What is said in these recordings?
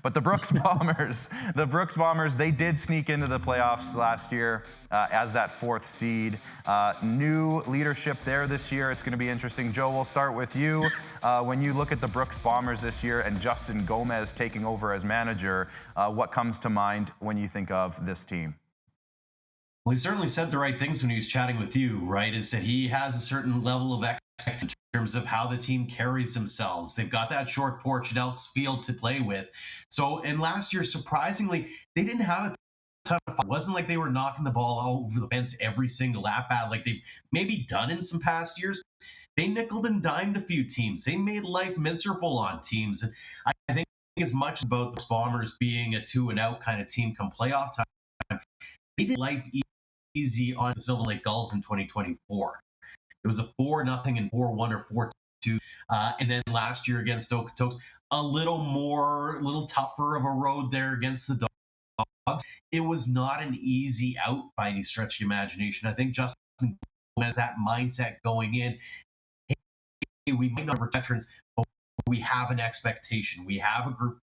But the Brooks Bombers, they did sneak into the playoffs last year as that 4th seed. New leadership there this year. It's going to be interesting. Joe, we'll start with you. When you look at the Brooks Bombers this year and Justin Gomez taking over as manager, what comes to mind when you think of this team? Well, he certainly said the right things when he was chatting with you, right? Is that he has a certain level of expectation in terms of how the team carries themselves. They've got that short porch and Elks field to play with. So, and last year, surprisingly, they didn't have a ton of fun. It wasn't like they were knocking the ball all over the fence every single at-bat like they've maybe done in some past years. They nickeled and dimed a few teams. They made life miserable on teams. And I think as much about the Bombers being a 2-and-out kind of team come playoff time, they did life easy on the Silver Lake Gulls in 2024. It was a 4-0 and 4-1 or 4-2. And then last year against Okotoks, a little tougher of a road there against the Dogs. It was not an easy out by any stretch of the imagination. I think Justin has that mindset going in. Hey, we might not have veterans, but we have an expectation. We have a group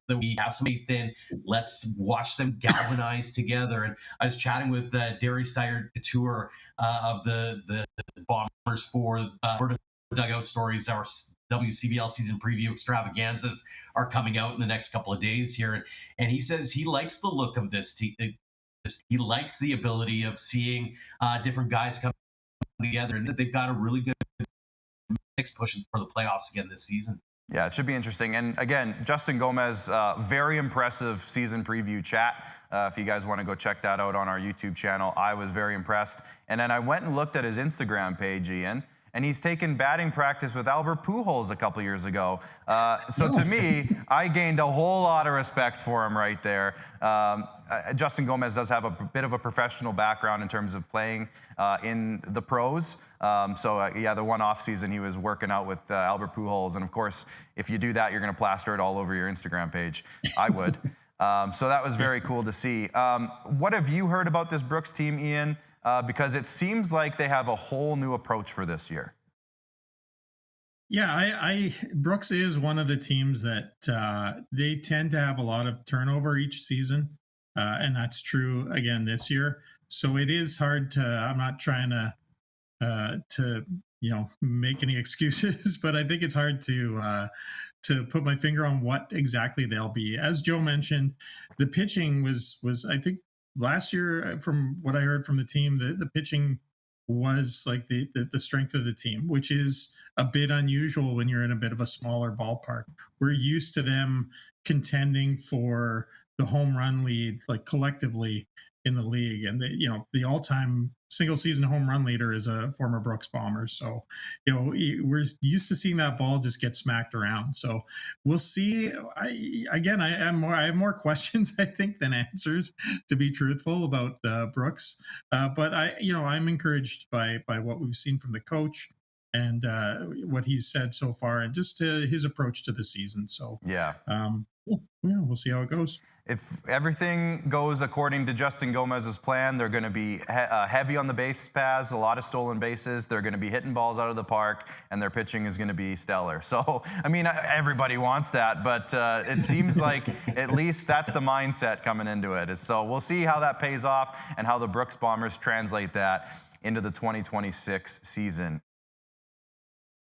that we have some faith in. Let's watch them galvanize together. And I was chatting with Darius Steyer-Couture of the Bombers for Alberta Dugout Stories. Our WCBL season preview extravaganzas are coming out in the next couple of days here. And he says he likes the look of this team. He likes the ability of seeing different guys come together, and they've got a really good mix pushing for the playoffs again this season. Yeah, it should be interesting. And again, Justin Gomez, very impressive season preview chat. If you guys want to go check that out on our YouTube channel, I was very impressed. And then I went and looked at his Instagram page, Ian, and he's taken batting practice with Albert Pujols a couple years ago. So to me, I gained a whole lot of respect for him right there. Justin Gomez does have a bit of a professional background in terms of playing in the pros. Yeah, the one off season he was working out with Albert Pujols. And of course, if you do that, you're going to plaster it all over your Instagram page. I would. So that was very cool to see. What have you heard about this Brooks team, Ian? Because it seems like they have a whole new approach for this year. Yeah, Brooks is one of the teams that they tend to have a lot of turnover each season, and that's true again this year. So it is hard to. I'm not trying to make any excuses, but I think it's hard to put my finger on what exactly they'll be. As Joe mentioned, the pitching was I think last year, from what I heard from the team, the pitching was like the strength of the team, which is a bit unusual when you're in a bit of a smaller ballpark. We're used to them contending for the home run lead, like collectively in the league. And the all-time single season home run leader is a former Brooks Bomber. So, we're used to seeing that ball just get smacked around. So we'll see. I have more questions, I think, than answers, to be truthful, about Brooks. But I'm encouraged by what we've seen from the coach and what he's said so far, and just his approach to the season. So we'll see how it goes. If everything goes according to Justin Gomez's plan, they're going to be heavy on the base paths, a lot of stolen bases. They're going to be hitting balls out of the park, and their pitching is going to be stellar. So, I mean, everybody wants that, but it seems like at least that's the mindset coming into it. So we'll see how that pays off and how the Brooks Bombers translate that into the 2026 season.